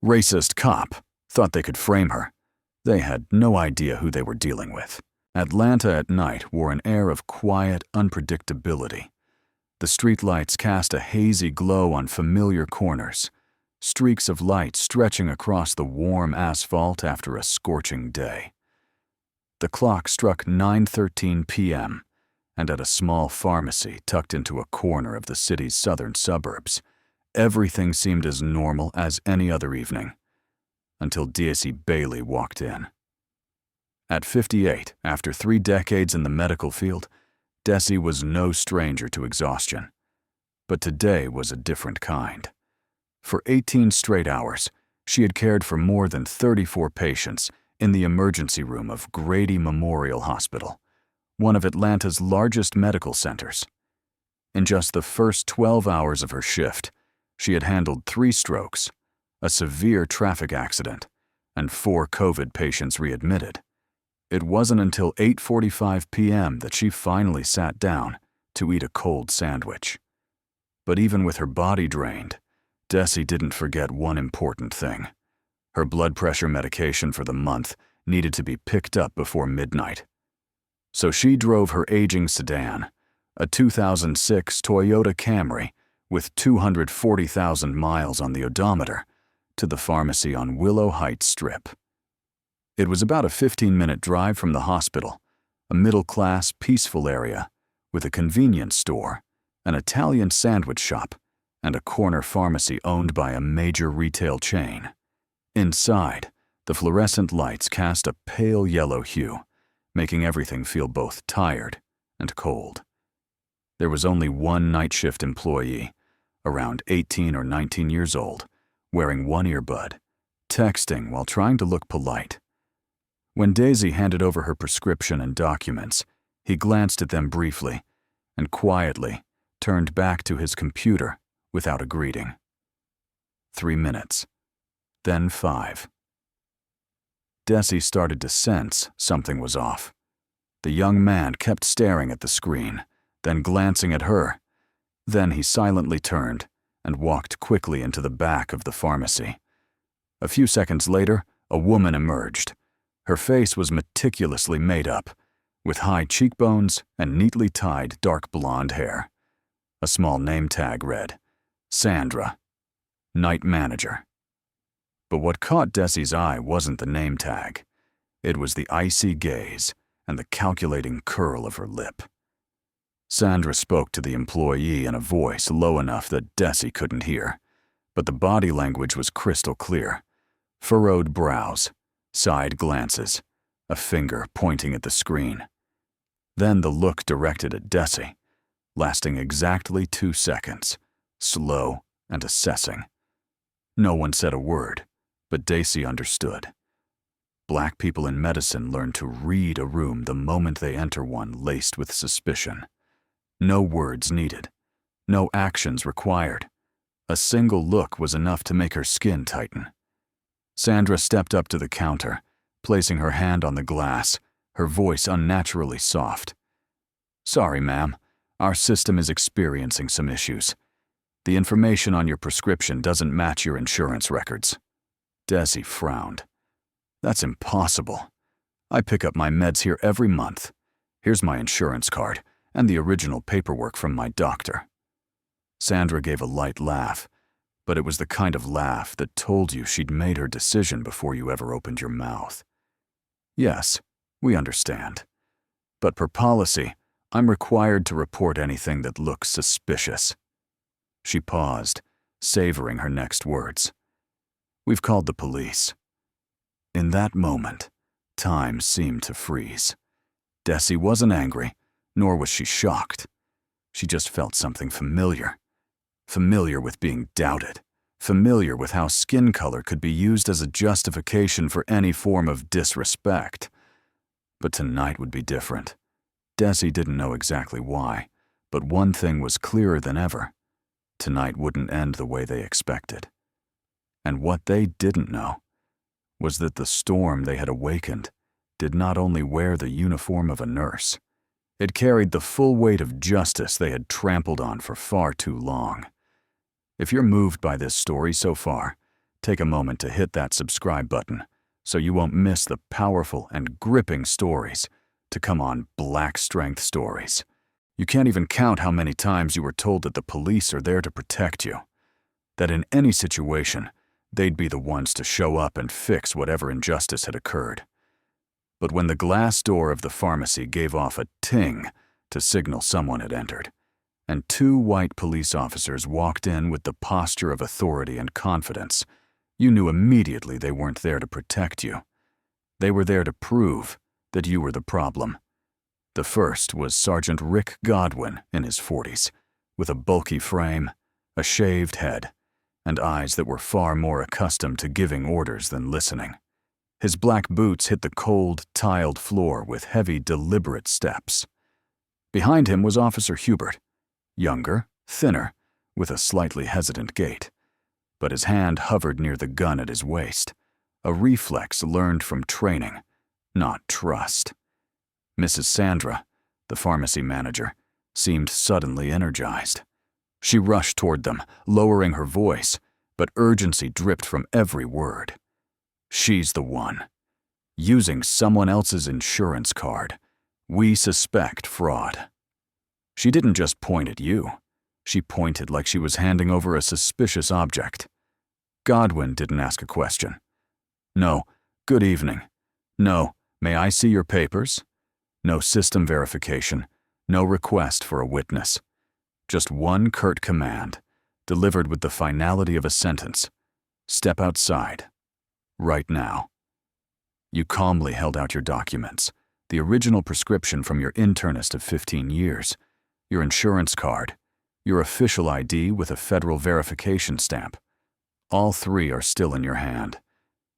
Racist cop thought they could frame her. They had no idea who they were dealing with. Atlanta at night wore an air of quiet unpredictability. The streetlights cast a hazy glow on familiar corners, streaks of light stretching across the warm asphalt after a scorching day. The clock struck 9:13 p.m., and at a small pharmacy tucked into a corner of the city's southern suburbs, everything seemed as normal as any other evening, until Desi Bailey walked in. At 58, after 3 decades in the medical field, Desi was no stranger to exhaustion. But today was a different kind. For 18 straight hours, she had cared for more than 34 patients in the emergency room of Grady Memorial Hospital, one of Atlanta's largest medical centers. In just the first 12 hours of her shift, she had handled 3 strokes, a severe traffic accident, and 4 COVID patients readmitted. It wasn't until 8:45 p.m. that she finally sat down to eat a cold sandwich. But even with her body drained, Desi didn't forget one important thing. Her blood pressure medication for the month needed to be picked up before midnight. So she drove her aging sedan, a 2006 Toyota Camry with 240,000 miles on the odometer, to the pharmacy on Willow Heights Strip. It was about a 15-minute drive from the hospital, a middle-class, peaceful area with a convenience store, an Italian sandwich shop, and a corner pharmacy owned by a major retail chain. Inside, the fluorescent lights cast a pale yellow hue, making everything feel both tired and cold. There was only one night shift employee, around 18 or 19 years old, wearing one earbud, texting while trying to look polite. When Desi handed over her prescription and documents, he glanced at them briefly and quietly turned back to his computer without a greeting. 3 minutes, then 5. Desi started to sense something was off. The young man kept staring at the screen, then glancing at her. Then he silently turned and walked quickly into the back of the pharmacy. A few seconds later, a woman emerged. Her face was meticulously made up, with high cheekbones and neatly tied dark blonde hair. A small name tag read, Sandra, Night Manager. But what caught Desi's eye wasn't the name tag. It was the icy gaze and the calculating curl of her lip. Sandra spoke to the employee in a voice low enough that Desi couldn't hear, but the body language was crystal clear. Furrowed brows, side glances, a finger pointing at the screen. Then the look directed at Desi, lasting exactly 2 seconds, slow and assessing. No one said a word, but Desi understood. Black people in medicine learn to read a room the moment they enter one laced with suspicion. No words needed, no actions required. A single look was enough to make her skin tighten. Sandra stepped up to the counter, placing her hand on the glass, her voice unnaturally soft. "Sorry, ma'am, our system is experiencing some issues. The information on your prescription doesn't match your insurance records." Desi frowned. "That's impossible. I pick up my meds here every month. Here's my insurance card and the original paperwork from my doctor." Sandra gave a light laugh, but it was the kind of laugh that told you she'd made her decision before you ever opened your mouth. "Yes, we understand. But per policy, I'm required to report anything that looks suspicious." She paused, savoring her next words. "We've called the police." In that moment, time seemed to freeze. Desi wasn't angry, nor was she shocked. She just felt something familiar. Familiar with being doubted. Familiar with how skin color could be used as a justification for any form of disrespect. But tonight would be different. Desi didn't know exactly why, but one thing was clearer than ever. Tonight wouldn't end the way they expected. And what they didn't know was that the storm they had awakened did not only wear the uniform of a nurse. It carried the full weight of justice they had trampled on for far too long. If you're moved by this story so far, take a moment to hit that subscribe button so you won't miss the powerful and gripping stories to come on Black Strength Stories. You can't even count how many times you were told that the police are there to protect you, that in any situation, they'd be the ones to show up and fix whatever injustice had occurred. But when the glass door of the pharmacy gave off a ting to signal someone had entered, and two white police officers walked in with the posture of authority and confidence, you knew immediately they weren't there to protect you. They were there to prove that you were the problem. The first was Sergeant Rick Godwin in his 40s, with a bulky frame, a shaved head, and eyes that were far more accustomed to giving orders than listening. His black boots hit the cold, tiled floor with heavy, deliberate steps. Behind him was Officer Hubert, younger, thinner, with a slightly hesitant gait, but his hand hovered near the gun at his waist, a reflex learned from training, not trust. Mrs. Sandra, the pharmacy manager, seemed suddenly energized. She rushed toward them, lowering her voice, but urgency dripped from every word. She's the one. Using someone else's insurance card. We suspect fraud. She didn't just point at you. She pointed like she was handing over a suspicious object. Godwin didn't ask a question. No, good evening. No, may I see your papers? No system verification. No request for a witness. Just one curt command, delivered with the finality of a sentence. Step outside. Right now. You calmly held out your documents, the original prescription from your internist of 15 years, your insurance card, your official ID with a federal verification stamp. All three are still in your hand.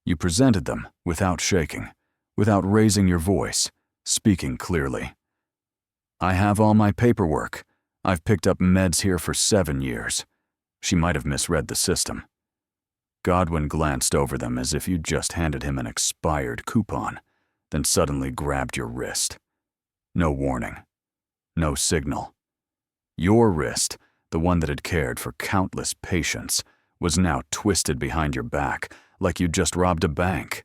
You presented them without shaking, without raising your voice, speaking clearly. I have all my paperwork. I've picked up meds here for 7 years. She might have misread the system. Godwin glanced over them as if you'd just handed him an expired coupon, then suddenly grabbed your wrist. No warning. No signal. Your wrist, the one that had cared for countless patients, was now twisted behind your back like you'd just robbed a bank.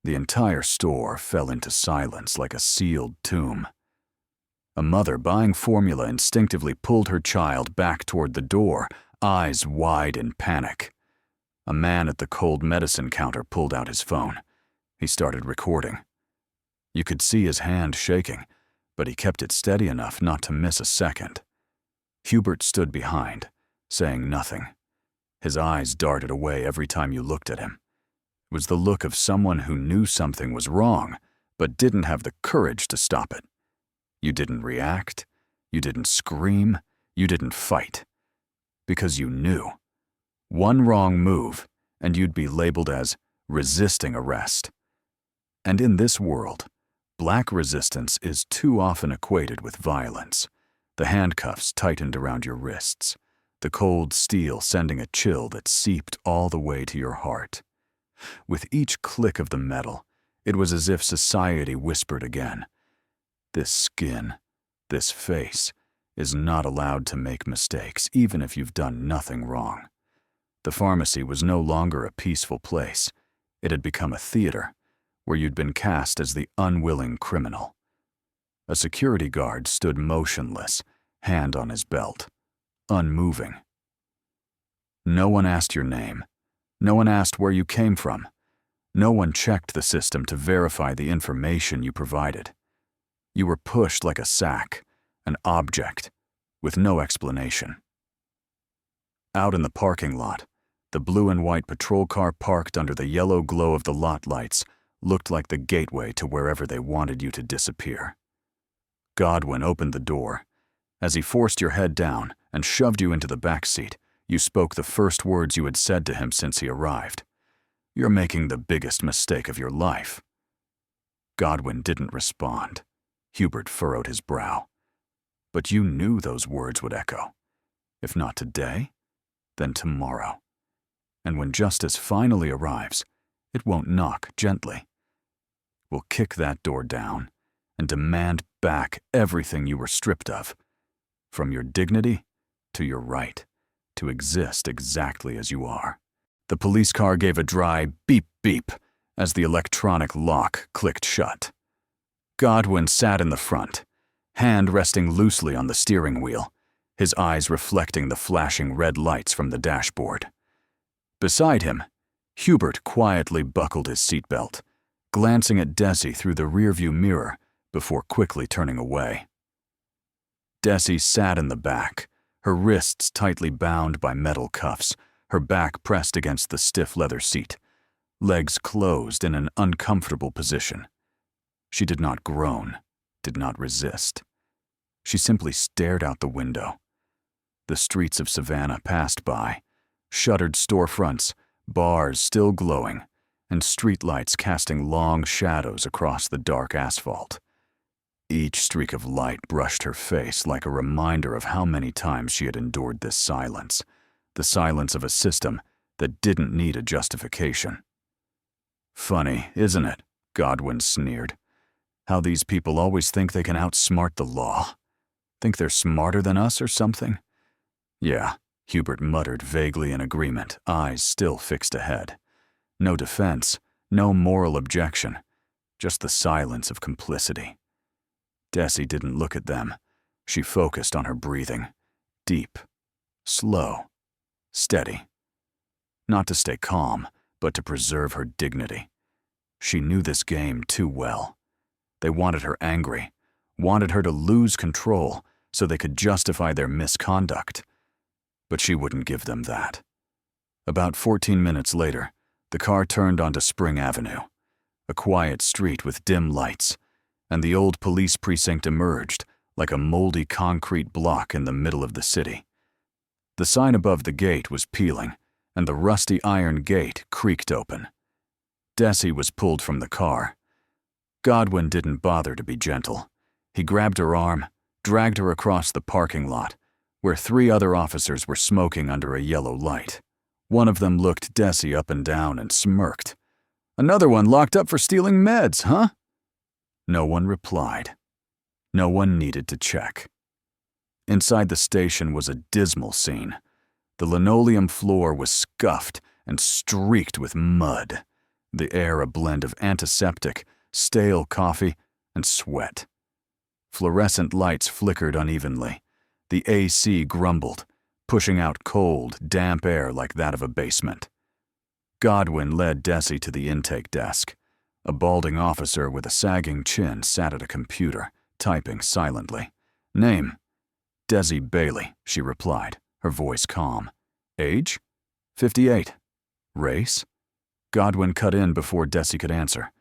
The entire store fell into silence like a sealed tomb. A mother buying formula instinctively pulled her child back toward the door, eyes wide in panic. A man at the cold medicine counter pulled out his phone. He started recording. You could see his hand shaking, but he kept it steady enough not to miss a second. Hubert stood behind, saying nothing. His eyes darted away every time you looked at him. It was the look of someone who knew something was wrong, but didn't have the courage to stop it. You didn't react, you didn't scream, you didn't fight. Because you knew. One wrong move, and you'd be labeled as resisting arrest. And in this world, black resistance is too often equated with violence. The handcuffs tightened around your wrists, the cold steel sending a chill that seeped all the way to your heart. With each click of the metal, it was as if society whispered again, "This skin, this face, is not allowed to make mistakes, even if you've done nothing wrong." The pharmacy was no longer a peaceful place. It had become a theater, where you'd been cast as the unwilling criminal. A security guard stood motionless, hand on his belt, unmoving. No one asked your name. No one asked where you came from. No one checked the system to verify the information you provided. You were pushed like a sack, an object, with no explanation. Out in the parking lot, the blue and white patrol car parked under the yellow glow of the lot lights looked like the gateway to wherever they wanted you to disappear. Godwin opened the door. As he forced your head down and shoved you into the back seat, you spoke the first words you had said to him since he arrived. "You're making the biggest mistake of your life." Godwin didn't respond. Hubert furrowed his brow. But you knew those words would echo. If not today, then tomorrow. And when justice finally arrives, it won't knock gently. We'll kick that door down and demand back everything you were stripped of, from your dignity to your right to exist exactly as you are. The police car gave a dry beep beep as the electronic lock clicked shut. Godwin sat in the front, hand resting loosely on the steering wheel, his eyes reflecting the flashing red lights from the dashboard. Beside him, Hubert quietly buckled his seatbelt, glancing at Desi through the rearview mirror before quickly turning away. Desi sat in the back, her wrists tightly bound by metal cuffs, her back pressed against the stiff leather seat, legs closed in an uncomfortable position. She did not groan, did not resist. She simply stared out the window. The streets of Savannah passed by, shuttered storefronts, bars still glowing, and streetlights casting long shadows across the dark asphalt. Each streak of light brushed her face like a reminder of how many times she had endured this silence, the silence of a system that didn't need a justification. "Funny, isn't it?" Godwin sneered. "How these people always think they can outsmart the law. Think they're smarter than us or something?" "Yeah," Hubert muttered vaguely in agreement, eyes still fixed ahead. No defense, no moral objection, just the silence of complicity. Desi didn't look at them. She focused on her breathing. Deep, slow, steady. Not to stay calm, but to preserve her dignity. She knew this game too well. They wanted her angry, wanted her to lose control so they could justify their misconduct. But she wouldn't give them that. About 14 minutes later, the car turned onto Spring Avenue, a quiet street with dim lights, and the old police precinct emerged like a moldy concrete block in the middle of the city. The sign above the gate was peeling, and the rusty iron gate creaked open. Desi was pulled from the car. Godwin didn't bother to be gentle. He grabbed her arm, dragged her across the parking lot, where 3 other officers were smoking under a yellow light. One of them looked Desi up and down and smirked. "Another one locked up for stealing meds, huh?" No one replied. No one needed to check. Inside the station was a dismal scene. The linoleum floor was scuffed and streaked with mud, the air a blend of antiseptic, stale coffee, and sweat. Fluorescent lights flickered unevenly. The AC grumbled, pushing out cold, damp air like that of a basement. Godwin led Desi to the intake desk. A balding officer with a sagging chin sat at a computer, typing silently. "Name?" "Desi Bailey," she replied, her voice calm. "Age?" 58. "Race?" Godwin cut in before Desi could answer.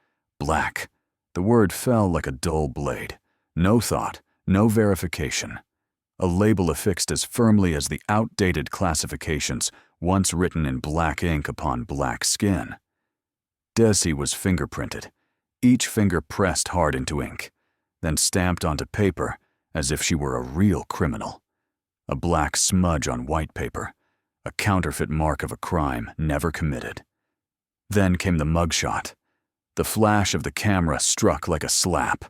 "Black." The word fell like a dull blade. No thought, no verification. A label affixed as firmly as the outdated classifications once written in black ink upon black skin. Desi was fingerprinted, each finger pressed hard into ink, then stamped onto paper as if she were a real criminal. A black smudge on white paper, a counterfeit mark of a crime never committed. Then came the mugshot. The flash of the camera struck like a slap.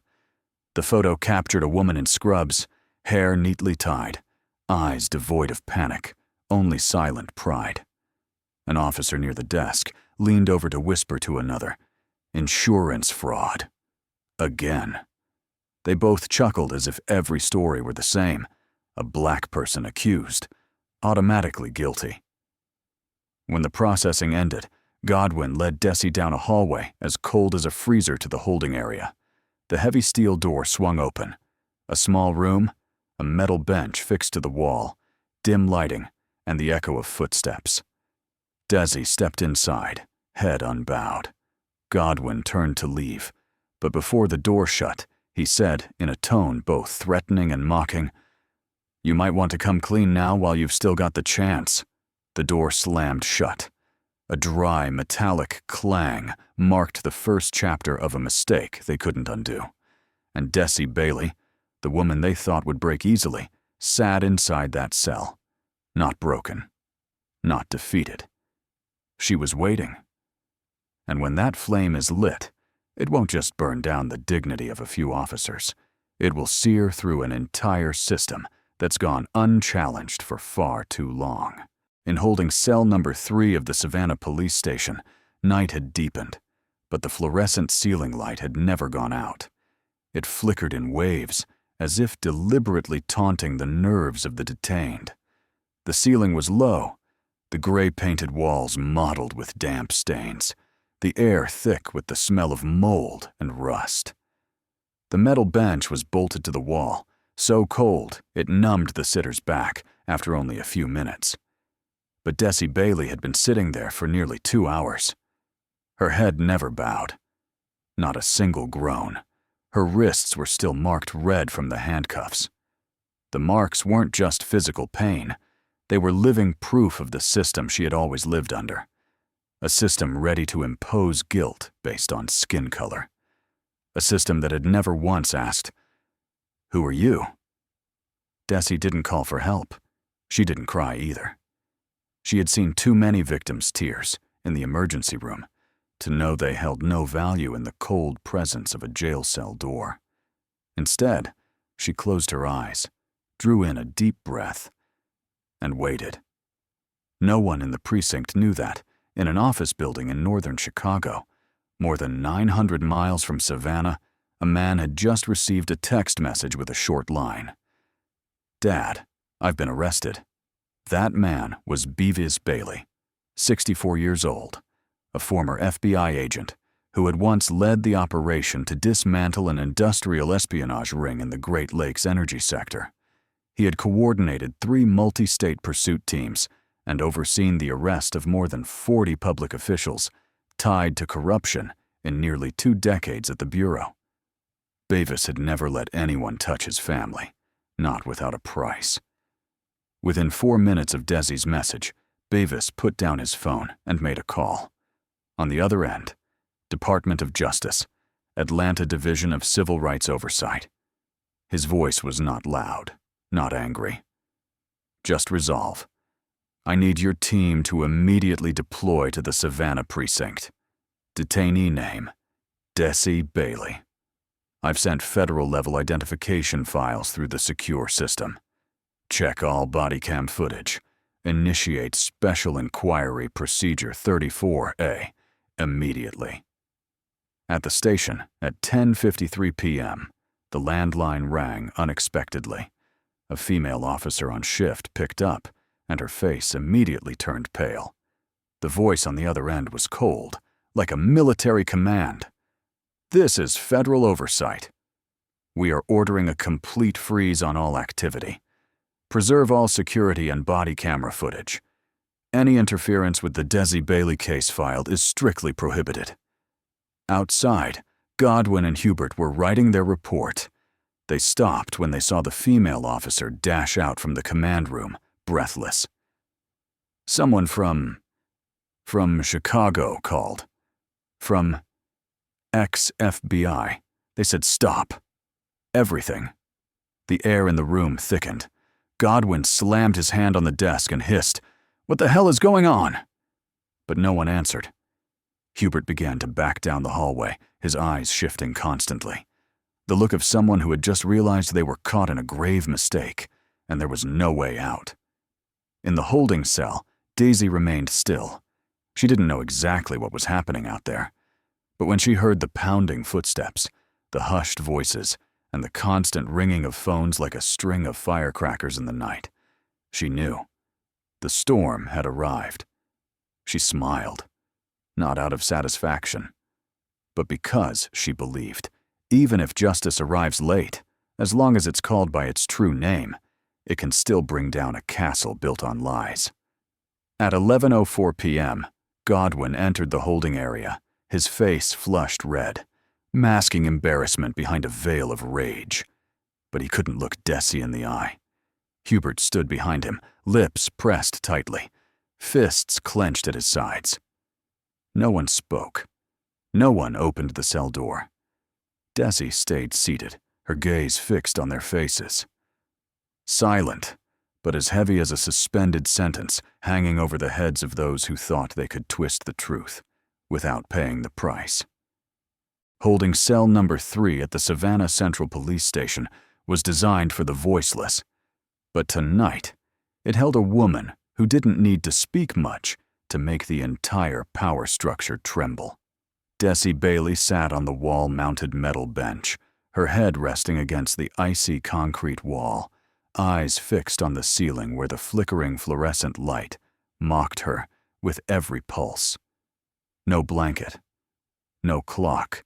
The photo captured a woman in scrubs, hair neatly tied, eyes devoid of panic, only silent pride. An officer near the desk leaned over to whisper to another, "Insurance fraud." Again. They both chuckled as if every story were the same. A black person accused, automatically guilty. When the processing ended, Godwin led Desi down a hallway as cold as a freezer to the holding area. The heavy steel door swung open. A small room, a metal bench fixed to the wall, dim lighting, and the echo of footsteps. Desi stepped inside, head unbowed. Godwin turned to leave, but before the door shut, he said in a tone both threatening and mocking, "You might want to come clean now while you've still got the chance." The door slammed shut. A dry, metallic clang marked the first chapter of a mistake they couldn't undo. And Desi Bailey, the woman they thought would break easily, sat inside that cell. Not broken. Not defeated. She was waiting. And when that flame is lit, it won't just burn down the dignity of a few officers. It will sear through an entire system that's gone unchallenged for far too long. In holding cell number 3 of the Savannah police station, night had deepened, but the fluorescent ceiling light had never gone out. It flickered in waves, as if deliberately taunting the nerves of the detained. The ceiling was low, the gray-painted walls mottled with damp stains, the air thick with the smell of mold and rust. The metal bench was bolted to the wall, so cold it numbed the sitter's back after only a few minutes. But Desi Bailey had been sitting there for nearly 2 hours. Her head never bowed. Not a single groan. Her wrists were still marked red from the handcuffs. The marks weren't just physical pain. They were living proof of the system she had always lived under. A system ready to impose guilt based on skin color. A system that had never once asked, "Who are you?" Desi didn't call for help. She didn't cry either. She had seen too many victims' tears in the emergency room to know they held no value in the cold presence of a jail cell door. Instead, she closed her eyes, drew in a deep breath, and waited. No one in the precinct knew that, in an office building in northern Chicago, more than 900 miles from Savannah, a man had just received a text message with a short line. "Dad, I've been arrested." That man was Desi Bailey, 64 years old, a former FBI agent who had once led the operation to dismantle an industrial espionage ring in the Great Lakes energy sector. He had coordinated 3 multi-state pursuit teams and overseen the arrest of more than 40 public officials tied to corruption in nearly 2 decades at the Bureau. Desi had never let anyone touch his family, not without a price. Within 4 minutes of Desi's message, Desi put down his phone and made a call. On the other end, Department of Justice, Atlanta Division of Civil Rights Oversight. His voice was not loud, not angry. "Just resolve. I need your team to immediately deploy to the Savannah precinct. Detainee name, Desi Bailey. I've sent federal-level identification files through the secure system. Check all body cam footage. Initiate Special Inquiry Procedure 34A immediately." At the station, at 10:53 p.m., the landline rang unexpectedly. A female officer on shift picked up, and her face immediately turned pale. The voice on the other end was cold, like a military command. "This is federal oversight. We are ordering a complete freeze on all activity. Preserve all security and body camera footage. Any interference with the Desi Bailey case filed is strictly prohibited." Outside, Godwin and Hubert were writing their report. They stopped when they saw the female officer dash out from the command room, breathless. "Someone from Chicago called. From ex-FBI. They said stop. Everything." The air in the room thickened. Godwin slammed his hand on the desk and hissed, "What the hell is going on?" But no one answered. Hubert began to back down the hallway, his eyes shifting constantly. The look of someone who had just realized they were caught in a grave mistake, and there was no way out. In the holding cell, Desi remained still. She didn't know exactly what was happening out there, but when she heard the pounding footsteps, the hushed voices, and the constant ringing of phones like a string of firecrackers in the night, she knew. The storm had arrived. She smiled, not out of satisfaction, but because she believed, even if justice arrives late, as long as it's called by its true name, it can still bring down a castle built on lies. At 11:04 p.m., Godwin entered the holding area, his face flushed red, masking embarrassment behind a veil of rage. But he couldn't look Desi in the eye. Hubert stood behind him, lips pressed tightly, fists clenched at his sides. No one spoke. No one opened the cell door. Desi stayed seated, her gaze fixed on their faces. Silent, but as heavy as a suspended sentence hanging over the heads of those who thought they could twist the truth without paying the price. Holding cell number 3 at the Savannah Central Police Station was designed for the voiceless, but tonight it held a woman who didn't need to speak much to make the entire power structure tremble. Desi Bailey sat on the wall-mounted metal bench, her head resting against the icy concrete wall, eyes fixed on the ceiling where the flickering fluorescent light mocked her with every pulse. No blanket, no clock,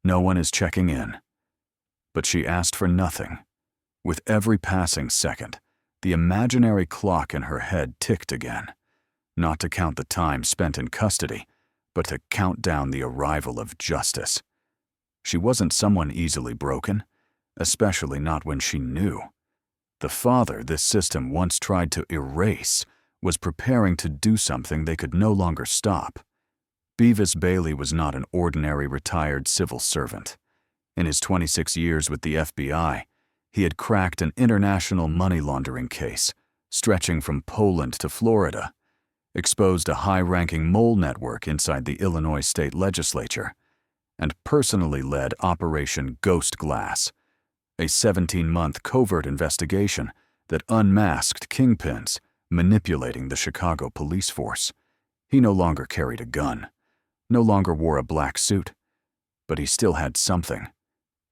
no one is checking in. But she asked for nothing. With every passing second, the imaginary clock in her head ticked again, not to count the time spent in custody, but to count down the arrival of justice. She wasn't someone easily broken, especially not when she knew. The father this system once tried to erase was preparing to do something they could no longer stop. Desi Bailey was not an ordinary retired civil servant. In his 26 years with the FBI, he had cracked an international money laundering case, stretching from Poland to Florida, exposed a high-ranking mole network inside the Illinois state legislature, and personally led Operation Ghost Glass, a 17-month covert investigation that unmasked kingpins manipulating the Chicago police force. He no longer carried a gun, no longer wore a black suit, but he still had something: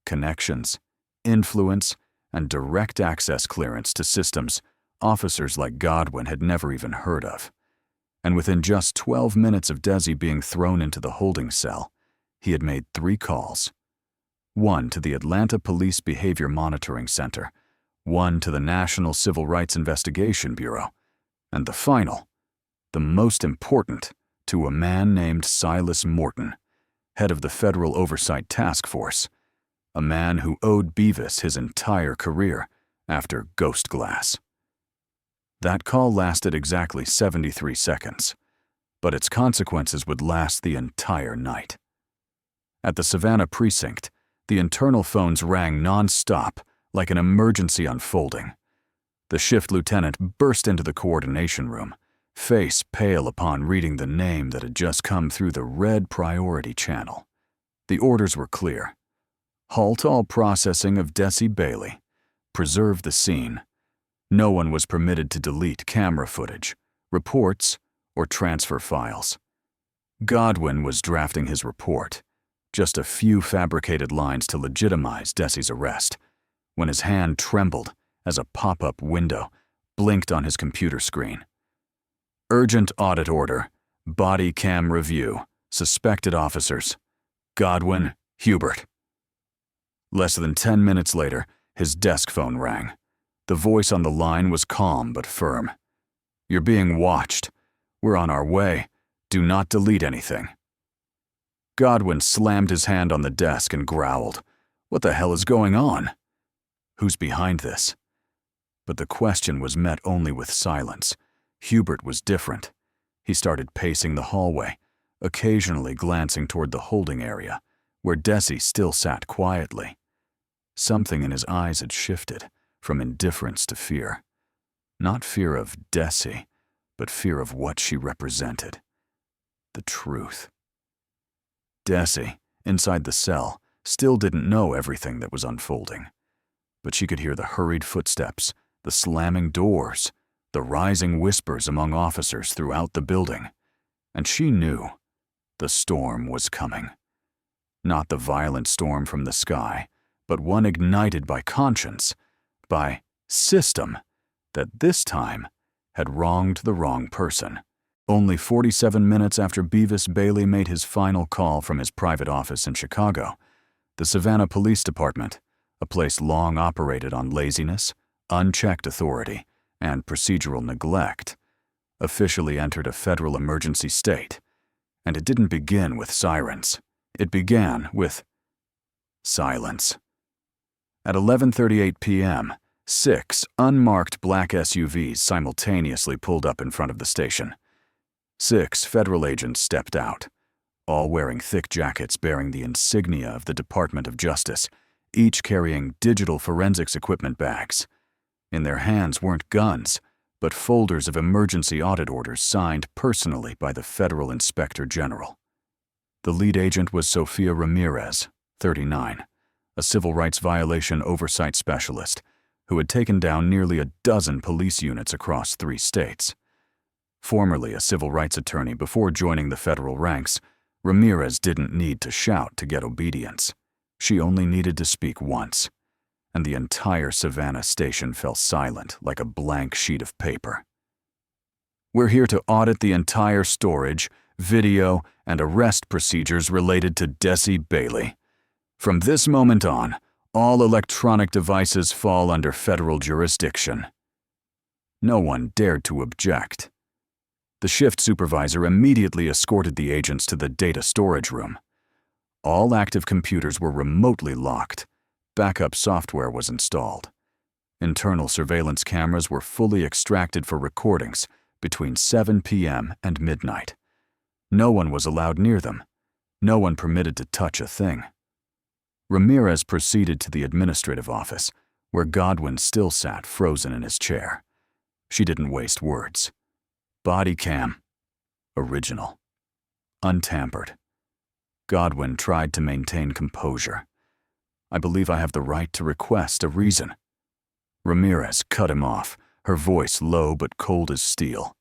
connections, influence, and direct access clearance to systems officers like Godwin had never even heard of. And within just 12 minutes of Desi being thrown into the holding cell, he had made 3 calls. 1 to the Atlanta Police Behavior Monitoring Center, 1 to the National Civil Rights Investigation Bureau, and the final, the most important, to a man named Silas Morton, head of the Federal Oversight Task Force, a man who owed Beavis his entire career after Ghost Glass. That call lasted exactly 73 seconds, but its consequences would last the entire night. At the Savannah precinct, the internal phones rang non-stop like an emergency unfolding. The shift lieutenant burst into the coordination room, face pale upon reading the name that had just come through the red priority channel. The orders were clear. Halt all processing of Desi Bailey. Preserve the scene. No one was permitted to delete camera footage, reports, or transfer files. Godwin was drafting his report, just a few fabricated lines to legitimize Desi's arrest, when his hand trembled as a pop-up window blinked on his computer screen. Urgent audit order, body cam review, suspected officers, Godwin, Hubert. Less than 10 minutes later, his desk phone rang. The voice on the line was calm but firm. "You're being watched. We're on our way. Do not delete anything." Godwin slammed his hand on the desk and growled, "What the hell is going on? Who's behind this?" But the question was met only with silence. Hubert was different. He started pacing the hallway, occasionally glancing toward the holding area, where Desi still sat quietly. Something in his eyes had shifted, from indifference to fear. Not fear of Desi, but fear of what she represented. The truth. Desi, inside the cell, still didn't know everything that was unfolding. But she could hear the hurried footsteps, the slamming doors, the rising whispers among officers throughout the building. And she knew the storm was coming. Not the violent storm from the sky, but one ignited by conscience, by system, that this time had wronged the wrong person. Only 47 minutes after Desi Bailey made his final call from his private office in Chicago, the Savannah Police Department, a place long operated on laziness, unchecked authority, and procedural neglect, officially entered a federal emergency state. And it didn't begin with sirens. It began with silence. At 11:38 p.m., 6 unmarked black SUVs simultaneously pulled up in front of the station. 6 federal agents stepped out, all wearing thick jackets bearing the insignia of the Department of Justice, each carrying digital forensics equipment bags. In their hands weren't guns, but folders of emergency audit orders signed personally by the Federal Inspector General. The lead agent was Sophia Ramirez, 39, a civil rights violation oversight specialist who had taken down nearly a dozen police units across 3 states. Formerly a civil rights attorney before joining the federal ranks, Ramirez didn't need to shout to get obedience. She only needed to speak once, and the entire Savannah station fell silent like a blank sheet of paper. "We're here to audit the entire storage, video, and arrest procedures related to Desi Bailey. From this moment on, all electronic devices fall under federal jurisdiction." No one dared to object. The shift supervisor immediately escorted the agents to the data storage room. All active computers were remotely locked. Backup software was installed. Internal surveillance cameras were fully extracted for recordings between 7 p.m. and midnight. No one was allowed near them. No one permitted to touch a thing. Ramirez proceeded to the administrative office, where Godwin still sat frozen in his chair. She didn't waste words. Body cam. Original. Untampered. Godwin tried to maintain composure. "I believe I have the right to request a reason." Ramirez cut him off, her voice low but cold as steel.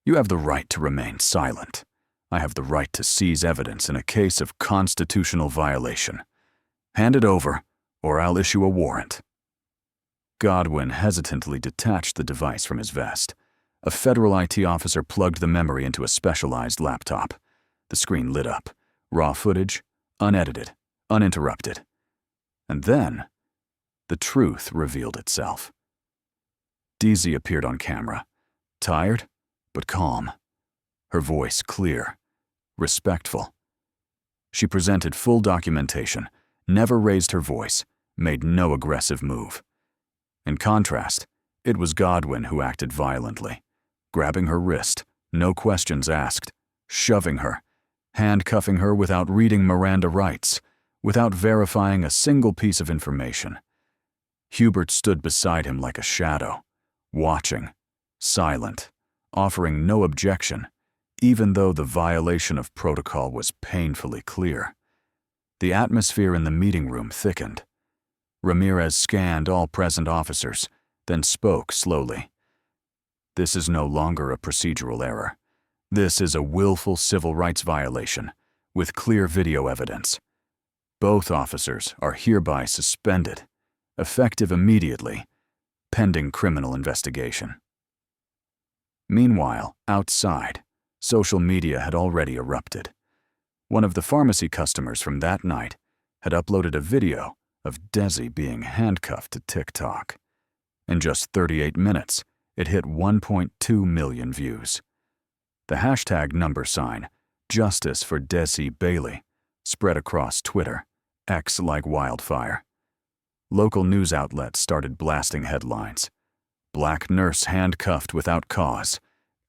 "You have the right to remain silent. I have the right to seize evidence in a case of constitutional violation. Hand it over, or I'll issue a warrant." Godwin hesitantly detached the device from his vest. A federal IT officer plugged the memory into a specialized laptop. The screen lit up. Raw footage, unedited, uninterrupted. And then, the truth revealed itself. Desi appeared on camera, tired but calm, her voice clear, respectful. She presented full documentation, never raised her voice, made no aggressive move. In contrast, it was Godwin who acted violently, grabbing her wrist, no questions asked, shoving her, handcuffing her without reading Miranda rights, without verifying a single piece of information. Hubert stood beside him like a shadow, watching, silent, offering no objection, even though the violation of protocol was painfully clear. The atmosphere in the meeting room thickened. Ramirez scanned all present officers, then spoke slowly. "This is no longer a procedural error. This is a willful civil rights violation, with clear video evidence. Both officers are hereby suspended, effective immediately, pending criminal investigation." Meanwhile, outside, social media had already erupted. One of the pharmacy customers from that night had uploaded a video of Desi being handcuffed to TikTok. In just 38 minutes, it hit 1.2 million views. The hashtag #, Justice for Desi Bailey, spread across Twitter, X like wildfire. Local news outlets started blasting headlines. "Black nurse handcuffed without cause.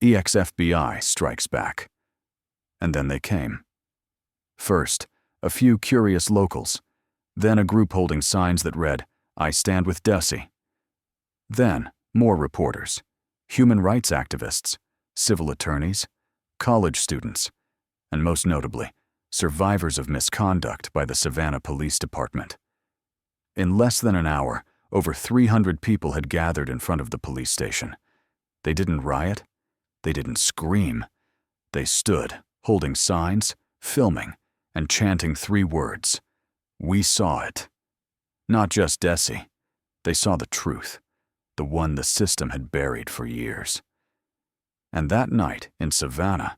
EX-FBI strikes back." And then they came. First, a few curious locals. Then a group holding signs that read, "I stand with Desi." Then, more reporters, human rights activists, civil attorneys, college students, and most notably, survivors of misconduct by the Savannah Police Department. In less than an hour, over 300 people had gathered in front of the police station. They didn't riot. They didn't scream. They stood, holding signs, filming, and chanting 3 words. "We saw it." Not just Desi. They saw the truth, the one the system had buried for years. And that night, in Savannah,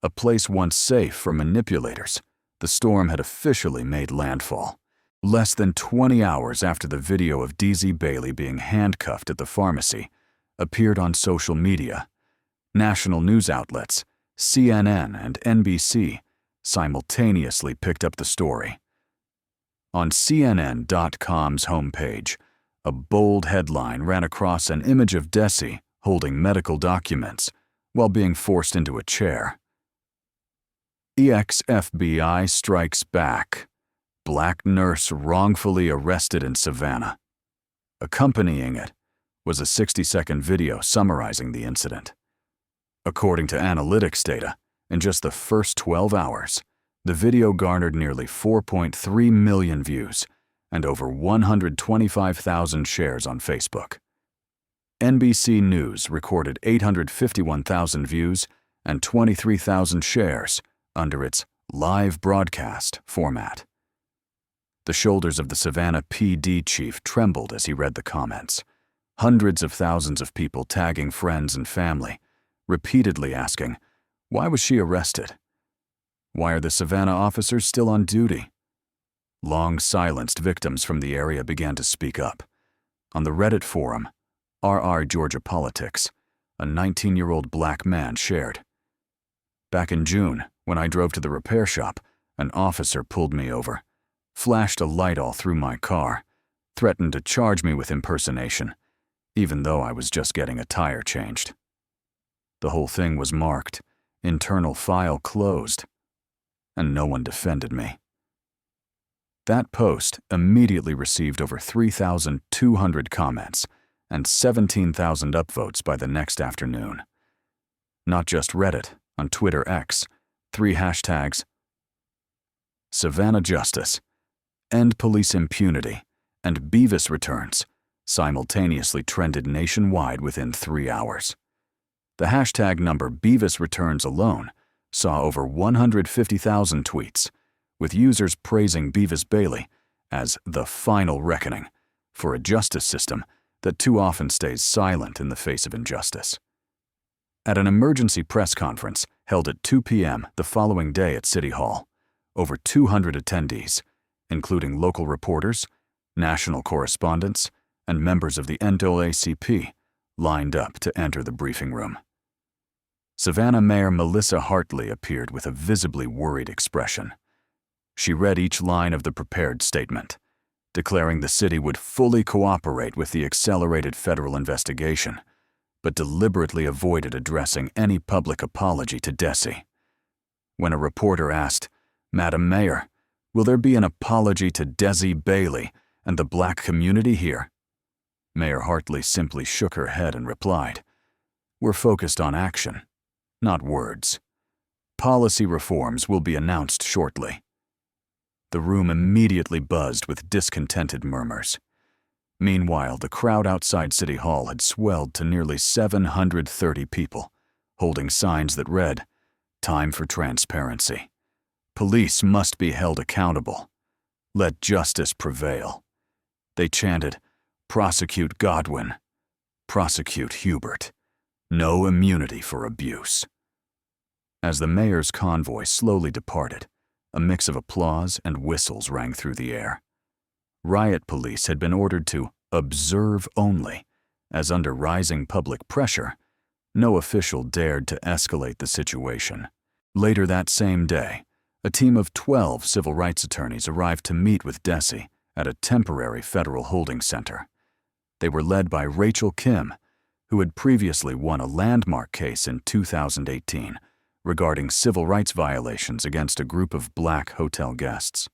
a place once safe for manipulators, the storm had officially made landfall. Less than 20 hours after the video of Desi Bailey being handcuffed at the pharmacy appeared on social media, national news outlets, CNN and NBC, simultaneously picked up the story. On CNN.com's homepage, a bold headline ran across an image of Desi holding medical documents while being forced into a chair. "EX-FBI strikes back. Black nurse wrongfully arrested in Savannah." Accompanying it was a 60-second video summarizing the incident. According to analytics data, in just the first 12 hours, the video garnered nearly 4.3 million views and over 125,000 shares on Facebook. NBC News recorded 851,000 views and 23,000 shares under its live broadcast format. The shoulders of the Savannah PD chief trembled as he read the comments. Hundreds of thousands of people tagging friends and family, repeatedly asking, why was she arrested? Why are the Savannah officers still on duty? Long-silenced victims from the area began to speak up. On the Reddit forum, RR Georgia Politics, a 19-year-old black man shared. Back in June, when I drove to the repair shop, an officer pulled me over, flashed a light all through my car, threatened to charge me with impersonation, even though I was just getting a tire changed. The whole thing was marked, internal file closed, and no one defended me. That post immediately received over 3,200 comments and 17,000 upvotes by the next afternoon. Not just Reddit, on Twitter X, 3 hashtags: Savannah Justice, End Police Impunity, and Beavis Returns simultaneously trended nationwide within 3 hours. The hashtag number Beavis Returns alone saw over 150,000 tweets, with users praising Desi Bailey as the final reckoning for a justice system that too often stays silent in the face of injustice. At an emergency press conference held at 2 p.m. the following day at City Hall, over 200 attendees, including local reporters, national correspondents, and members of the NAACP, lined up to enter the briefing room. Savannah Mayor Melissa Hartley appeared with a visibly worried expression. She read each line of the prepared statement, declaring the city would fully cooperate with the accelerated federal investigation, but deliberately avoided addressing any public apology to Desi. When a reporter asked, "Madam Mayor, will there be an apology to Desi Bailey and the black community here?" Mayor Hartley simply shook her head and replied, "We're focused on action, not words. Policy reforms will be announced shortly." The room immediately buzzed with discontented murmurs. Meanwhile, the crowd outside City Hall had swelled to nearly 730 people, holding signs that read, "Time for transparency. Police must be held accountable. Let justice prevail." They chanted, "Prosecute Godwin. Prosecute Hubert. No immunity for abuse." As the mayor's convoy slowly departed, a mix of applause and whistles rang through the air. Riot police had been ordered to observe only, as under rising public pressure, no official dared to escalate the situation. Later that same day, a team of 12 civil rights attorneys arrived to meet with Desi at a temporary federal holding center. They were led by Rachel Kim, who had previously won a landmark case in 2018 regarding civil rights violations against a group of black hotel guests.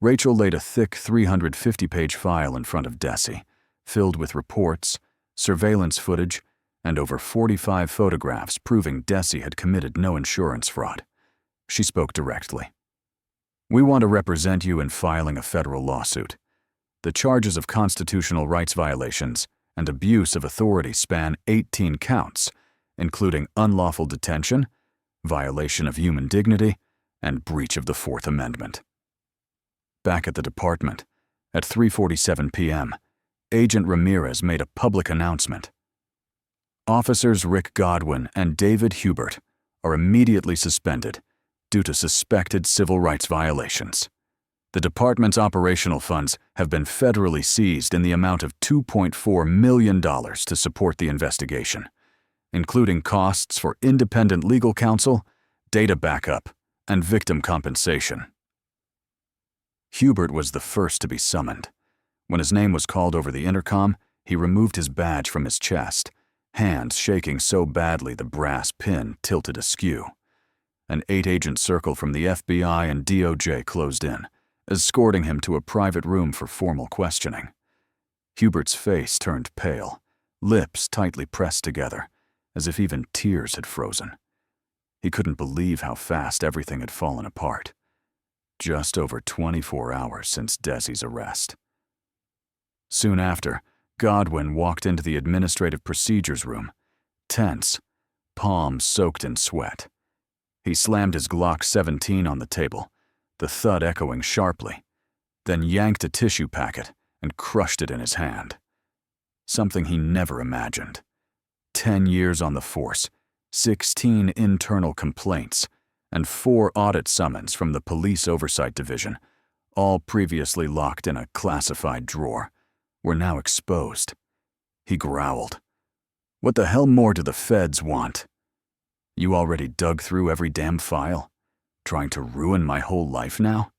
Rachel laid a thick 350-page file in front of Desi, filled with reports, surveillance footage, and over 45 photographs proving Desi had committed no insurance fraud. She spoke directly. "We want to represent you in filing a federal lawsuit. The charges of constitutional rights violations and abuse of authority span 18 counts, including unlawful detention, violation of human dignity, and breach of the Fourth Amendment." Back at the department, at 3:47 p.m., Agent Ramirez made a public announcement. "Officers Rick Godwin and David Hubert are immediately suspended due to suspected civil rights violations. The department's operational funds have been federally seized in the amount of $2.4 million to support the investigation, including costs for independent legal counsel, data backup, and victim compensation." Hubert was the first to be summoned. When his name was called over the intercom, he removed his badge from his chest, hands shaking so badly the brass pin tilted askew. An 8-agent circle from the FBI and DOJ closed in, escorting him to a private room for formal questioning. Hubert's face turned pale, lips tightly pressed together, as if even tears had frozen. He couldn't believe how fast everything had fallen apart. Just over 24 hours since Desi's arrest. Soon after, Godwin walked into the administrative procedures room, tense, palms soaked in sweat. He slammed his Glock 17 on the table, the thud echoing sharply, then yanked a tissue packet and crushed it in his hand. Something he never imagined. 10 years on the force, 16 internal complaints, and 4 audit summons from the Police Oversight Division, all previously locked in a classified drawer, were now exposed. He growled. "What the hell more do the feds want? You already dug through every damn file? Trying to ruin my whole life now?"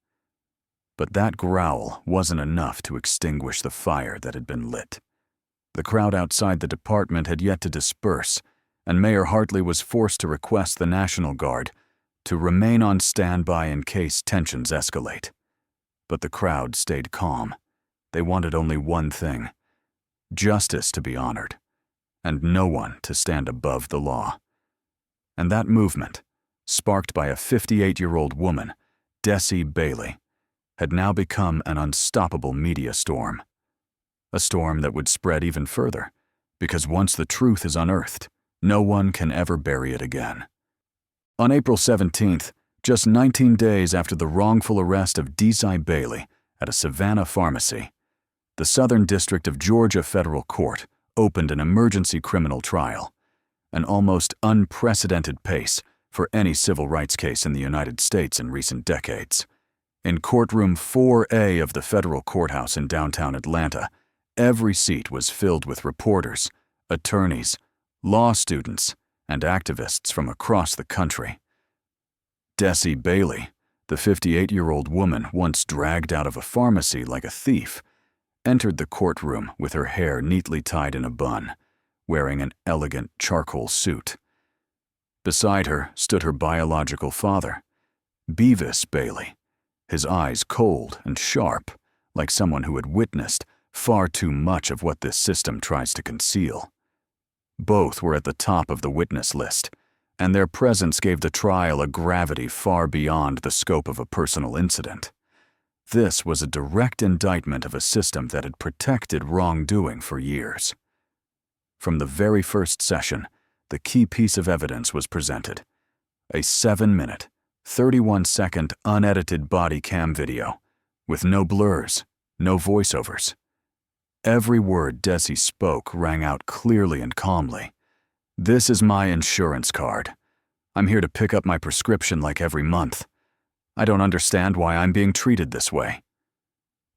But that growl wasn't enough to extinguish the fire that had been lit. The crowd outside the department had yet to disperse, and Mayor Hartley was forced to request the National Guard to remain on standby in case tensions escalate. But the crowd stayed calm. They wanted only one thing: justice to be honored, and no one to stand above the law. And that movement, sparked by a 58-year-old woman, Desi Bailey, had now become an unstoppable media storm. A storm that would spread even further, because once the truth is unearthed, no one can ever bury it again. On April 17th, just 19 days after the wrongful arrest of Desi Bailey at a Savannah pharmacy, the Southern District of Georgia Federal Court opened an emergency criminal trial, an almost unprecedented pace for any civil rights case in the United States in recent decades. In courtroom 4A of the federal courthouse in downtown Atlanta, every seat was filled with reporters, attorneys, law students, and activists from across the country. Desi Bailey, the 58-year-old woman once dragged out of a pharmacy like a thief, entered the courtroom with her hair neatly tied in a bun, wearing an elegant charcoal suit. Beside her stood her biological father, Beavis Bailey, his eyes cold and sharp, like someone who had witnessed far too much of what this system tries to conceal. Both were at the top of the witness list, and their presence gave the trial a gravity far beyond the scope of a personal incident. This was a direct indictment of a system that had protected wrongdoing for years. From the very first session, the key piece of evidence was presented: a 7-minute, 31-second unedited body cam video, with no blurs, no voiceovers. Every word Desi spoke rang out clearly and calmly. "This is my insurance card. I'm here to pick up my prescription like every month. I don't understand why I'm being treated this way."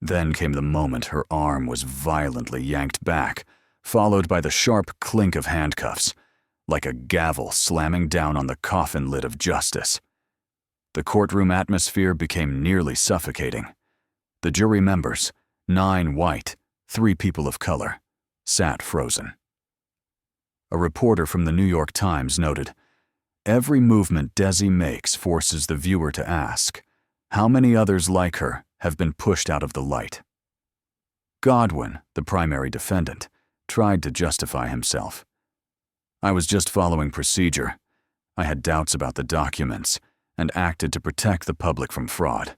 Then came the moment her arm was violently yanked back, followed by the sharp clink of handcuffs, like a gavel slamming down on the coffin lid of justice. The courtroom atmosphere became nearly suffocating. The jury members, 9 white, 3 people of color, sat frozen. A reporter from the New York Times noted, "Every movement Desi makes forces the viewer to ask, how many others like her have been pushed out of the light?" Godwin, the primary defendant, tried to justify himself. "I was just following procedure. I had doubts about the documents and acted to protect the public from fraud."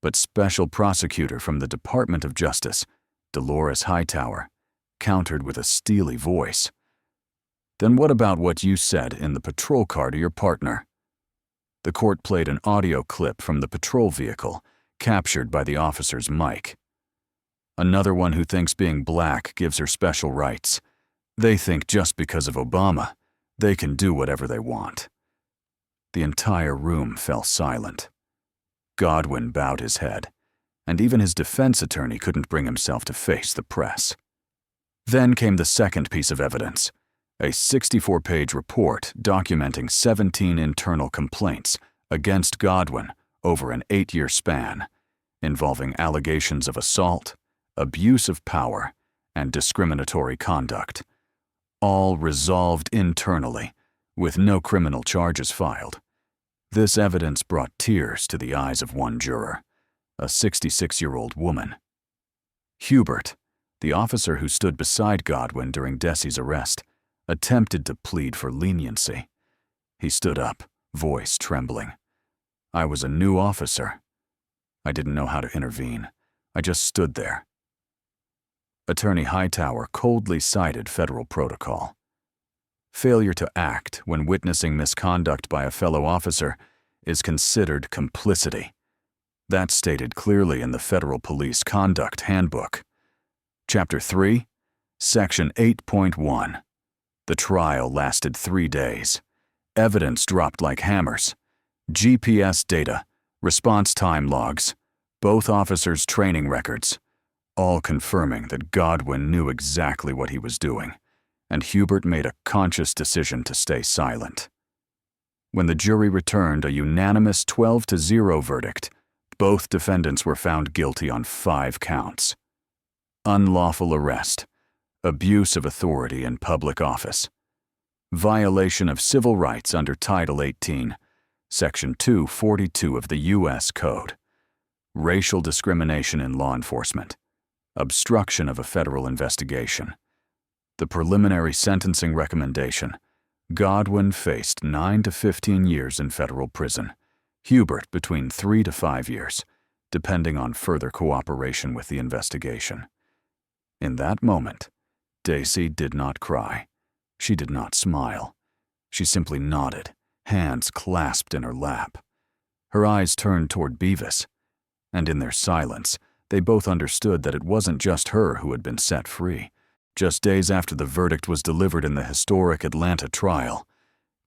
But Special Prosecutor from the Department of Justice, Dolores Hightower, countered with a steely voice. "Then what about what you said in the patrol car to your partner?" The court played an audio clip from the patrol vehicle, captured by the officer's mic. "Another one who thinks being black gives her special rights. They think just because of Obama, they can do whatever they want." The entire room fell silent. Godwin bowed his head, and even his defense attorney couldn't bring himself to face the press. Then came the second piece of evidence, a 64-page report documenting 17 internal complaints against Godwin over an 8-year span, involving allegations of assault, abuse of power, and discriminatory conduct, all resolved internally, with no criminal charges filed. This evidence brought tears to the eyes of one juror, a 66-year-old woman. Hubert, the officer who stood beside Godwin during Desi's arrest, attempted to plead for leniency. He stood up, voice trembling. "I was a new officer. I didn't know how to intervene. I just stood there." Attorney Hightower coldly cited federal protocol. Failure to act when witnessing misconduct by a fellow officer is considered complicity. That's stated clearly in the Federal Police Conduct Handbook. Chapter 3, Section 8.1. The trial lasted 3 days. Evidence dropped like hammers. GPS data, response time logs, both officers' training records, all confirming that Godwin knew exactly what he was doing, and Hubert made a conscious decision to stay silent. When the jury returned a unanimous 12-0 verdict, both defendants were found guilty on 5 counts. Unlawful arrest, abuse of authority in public office, violation of civil rights under Title 18, Section 242 of the U.S. Code, racial discrimination in law enforcement, obstruction of a federal investigation. The preliminary sentencing recommendation: Godwin faced 9 to 15 years in federal prison, Hubert between 3 to 5 years, depending on further cooperation with the investigation. In that moment, Desi did not cry. She did not smile. She simply nodded, hands clasped in her lap. Her eyes turned toward Beavis, and in their silence, they both understood that it wasn't just her who had been set free. Just days after the verdict was delivered in the historic Atlanta trial,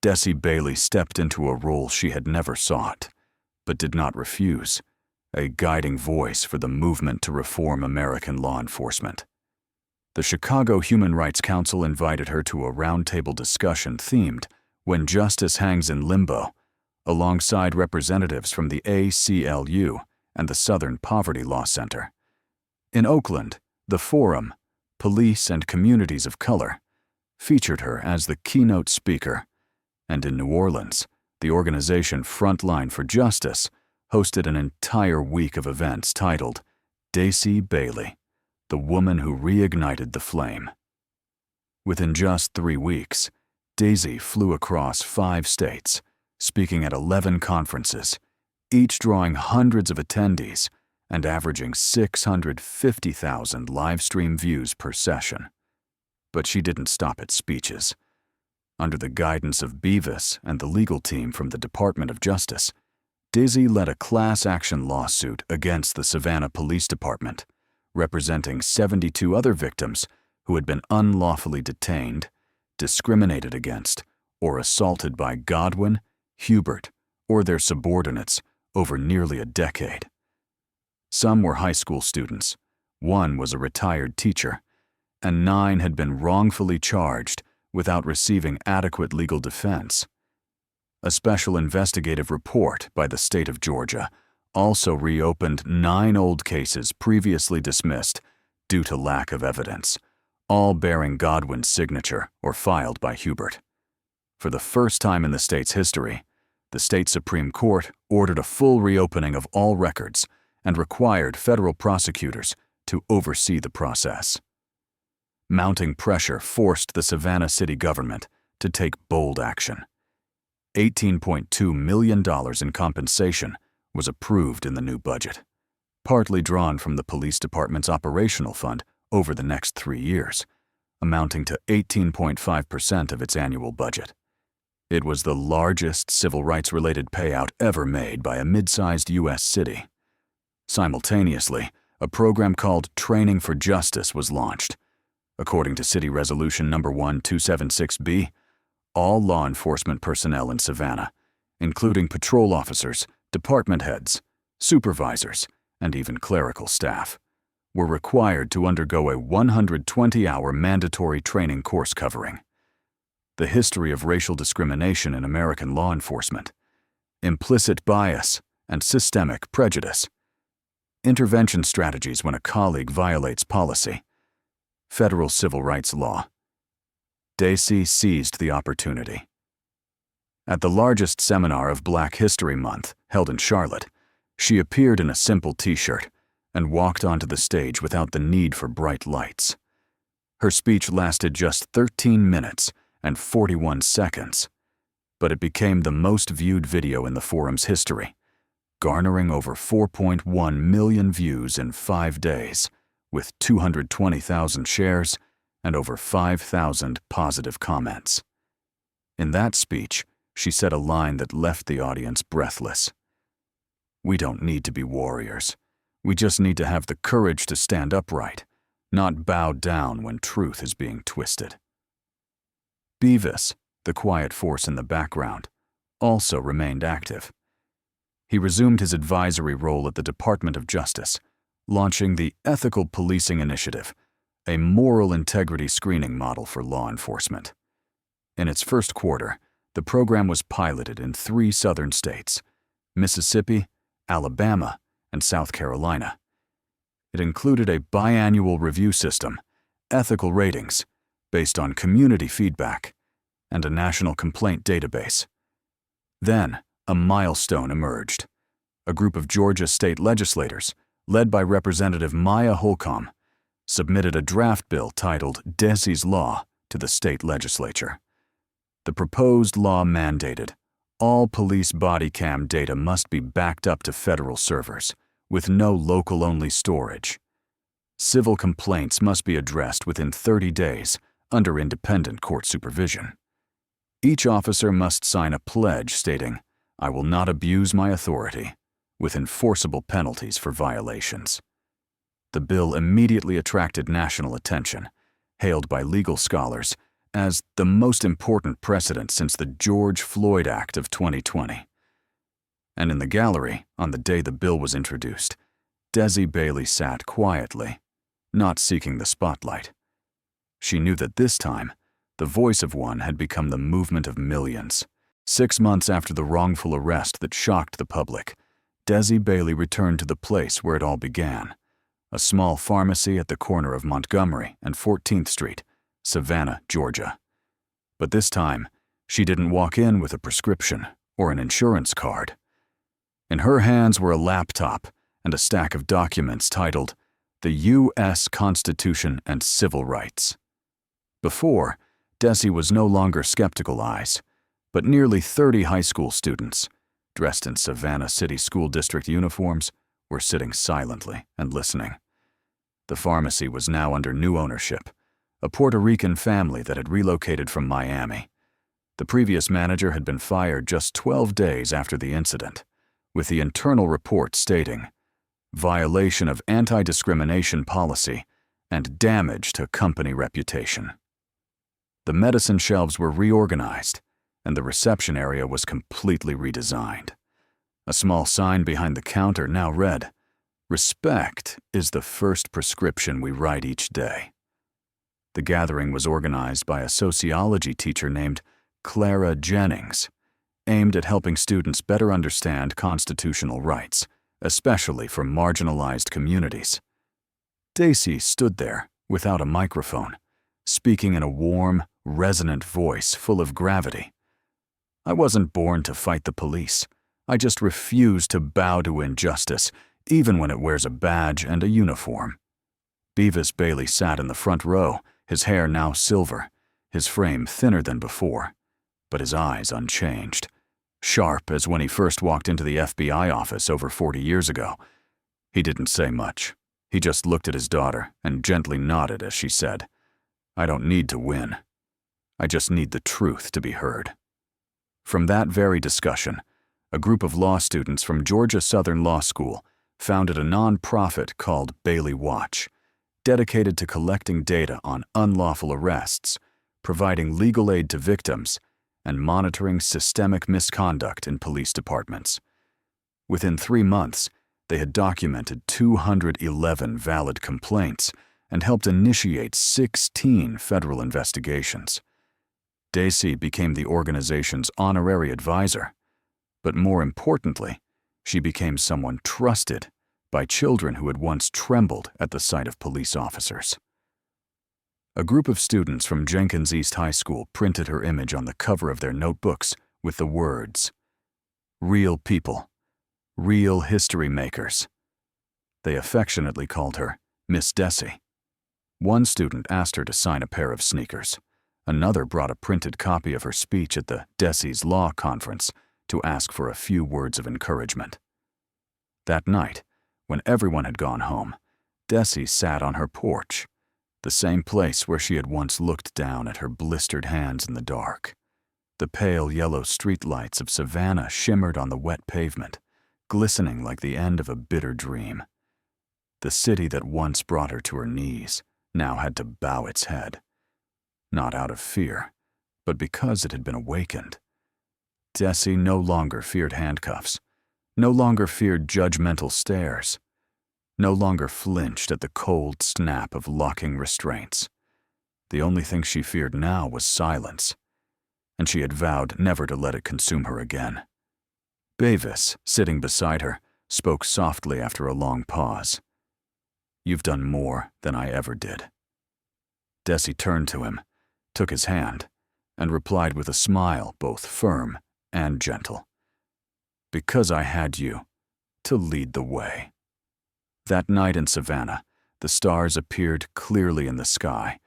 Desi Bailey stepped into a role she had never sought, but did not refuse, a guiding voice for the movement to reform American law enforcement. The Chicago Human Rights Council invited her to a roundtable discussion themed "When Justice Hangs in Limbo," alongside representatives from the ACLU and the Southern Poverty Law Center. In Oakland, the Forum, Police and Communities of Color, featured her as the keynote speaker, and in New Orleans, the organization Frontline for Justice hosted an entire week of events titled Desi Bailey, the woman who reignited the flame. Within just 3 weeks, Desi flew across 5 states, speaking at 11 conferences, each drawing hundreds of attendees and averaging 650,000 live stream views per session. But she didn't stop at speeches. Under the guidance of Beavis and the legal team from the Department of Justice, Desi led a class action lawsuit against the Savannah Police Department, representing 72 other victims who had been unlawfully detained, discriminated against, or assaulted by Godwin, Hubert, or their subordinates over nearly a decade. Some were high school students, 1 was a retired teacher, and 9 had been wrongfully charged without receiving adequate legal defense. A special investigative report by the state of Georgia also reopened 9 old cases previously dismissed due to lack of evidence, all bearing Godwin's signature or filed by Hubert. For the first time in the state's history, the state Supreme Court ordered a full reopening of all records and required federal prosecutors to oversee the process. Mounting pressure forced the Savannah city government to take bold action. $18.2 million in compensation was approved in the new budget, partly drawn from the police department's operational fund over the next 3 years, amounting to 18.5% of its annual budget. It was the largest civil rights-related payout ever made by a mid-sized U.S. city. Simultaneously, a program called Training for Justice was launched. According to City Resolution No. 1276B, all law enforcement personnel in Savannah, including patrol officers, department heads, supervisors, and even clerical staff, were required to undergo a 120-hour mandatory training course covering the history of racial discrimination in American law enforcement, implicit bias and systemic prejudice, intervention strategies when a colleague violates policy, federal civil rights law. Desi seized the opportunity. At the largest seminar of Black History Month, held in Charlotte, she appeared in a simple t-shirt and walked onto the stage without the need for bright lights. Her speech lasted just 13 minutes and 41 seconds, but it became the most viewed video in the forum's history, garnering over 4.1 million views in 5 days, with 220,000 shares and over 5,000 positive comments. In that speech, she said a line that left the audience breathless. "We don't need to be warriors. We just need to have the courage to stand upright, not bow down when truth is being twisted." Beavis, the quiet force in the background, also remained active. He resumed his advisory role at the Department of Justice, launching the Ethical Policing Initiative, a moral integrity screening model for law enforcement. In its first quarter, the program was piloted in 3 southern states: Mississippi, Alabama, and South Carolina. It included a biannual review system, ethical ratings based on community feedback, and a national complaint database. Then, a milestone emerged. A group of Georgia state legislators, led by Representative Maya Holcomb, submitted a draft bill titled Desi's Law to the state legislature. The proposed law mandated all police body cam data must be backed up to federal servers, with no local-only storage. Civil complaints must be addressed within 30 days under independent court supervision. Each officer must sign a pledge stating, "I will not abuse my authority," with enforceable penalties for violations. The bill immediately attracted national attention, hailed by legal scholars as the most important precedent since the George Floyd Act of 2020. And in the gallery, on the day the bill was introduced, Desi Bailey sat quietly, not seeking the spotlight. She knew that this time, the voice of one had become the movement of millions. 6 months after the wrongful arrest that shocked the public, Desi Bailey returned to the place where it all began, a small pharmacy at the corner of Montgomery and 14th Street, Savannah, Georgia. But this time, she didn't walk in with a prescription or an insurance card. In her hands were a laptop and a stack of documents titled The U.S. Constitution and Civil Rights. Before, Desi was no longer skeptical eyes, but nearly 30 high school students, dressed in Savannah City School District uniforms, were sitting silently and listening. The pharmacy was now under new ownership, a Puerto Rican family that had relocated from Miami. The previous manager had been fired just 12 days after the incident, with the internal report stating, "Violation of anti-discrimination policy and damage to company reputation." The medicine shelves were reorganized, and the reception area was completely redesigned. A small sign behind the counter now read, "Respect is the first prescription we write each day." The gathering was organized by a sociology teacher named Clara Jennings, aimed at helping students better understand constitutional rights, especially for marginalized communities. Desi stood there without a microphone, speaking in a warm, resonant voice full of gravity. "I wasn't born to fight the police. I just refuse to bow to injustice, even when it wears a badge and a uniform." Beavis Bailey sat in the front row, his hair now silver, his frame thinner than before, but his eyes unchanged, sharp as when he first walked into the FBI office over 40 years ago. He didn't say much. He just looked at his daughter and gently nodded as she said, "I don't need to win. I just need the truth to be heard." From that very discussion, a group of law students from Georgia Southern Law School founded a nonprofit called Bailey Watch, dedicated to collecting data on unlawful arrests, providing legal aid to victims, and monitoring systemic misconduct in police departments. Within 3 months, they had documented 211 valid complaints and helped initiate 16 federal investigations. Desi became the organization's honorary advisor, but more importantly, she became someone trusted by children who had once trembled at the sight of police officers. A group of students from Jenkins East High School printed her image on the cover of their notebooks with the words, "Real people, real history makers." They affectionately called her Miss Desi. One student asked her to sign a pair of sneakers. Another brought a printed copy of her speech at the Desi's Law Conference to ask for a few words of encouragement. That night, when everyone had gone home, Desi sat on her porch, the same place where she had once looked down at her blistered hands in the dark. The pale yellow streetlights of Savannah shimmered on the wet pavement, glistening like the end of a bitter dream. The city that once brought her to her knees now had to bow its head, not out of fear, but because it had been awakened. Desi no longer feared handcuffs, no longer feared judgmental stares, no longer flinched at the cold snap of locking restraints. The only thing she feared now was silence, and she had vowed never to let it consume her again. Bavis, sitting beside her, spoke softly after a long pause. "You've done more than I ever did." Desi turned to him, took his hand, and replied with a smile both firm and gentle. "Because I had you to lead the way." That night in Savannah, the stars appeared clearly in the sky,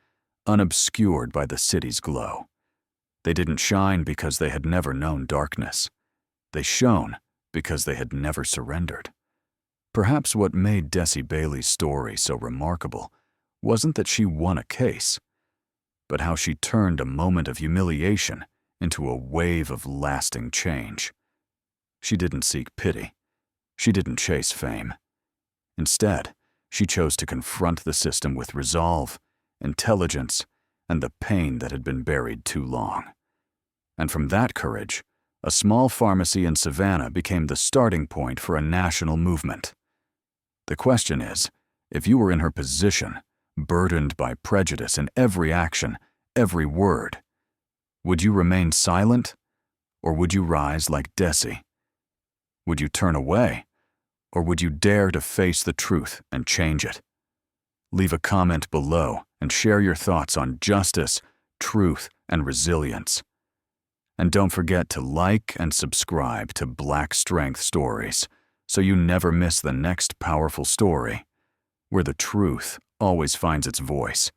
unobscured by the city's glow. They didn't shine because they had never known darkness. They shone because they had never surrendered. Perhaps what made Desi Bailey's story so remarkable wasn't that she won a case, but how she turned a moment of humiliation into a wave of lasting change. She didn't seek pity. She didn't chase fame. Instead, she chose to confront the system with resolve, intelligence, and the pain that had been buried too long. And from that courage, a small pharmacy in Savannah became the starting point for a national movement. The question is, if you were in her position, burdened by prejudice in every action, every word, would you remain silent, or would you rise like Desi? Would you turn away, or would you dare to face the truth and change it? Leave a comment below and share your thoughts on justice, truth, and resilience. And don't forget to like and subscribe to Black Strength Stories so you never miss the next powerful story, where the truth always finds its voice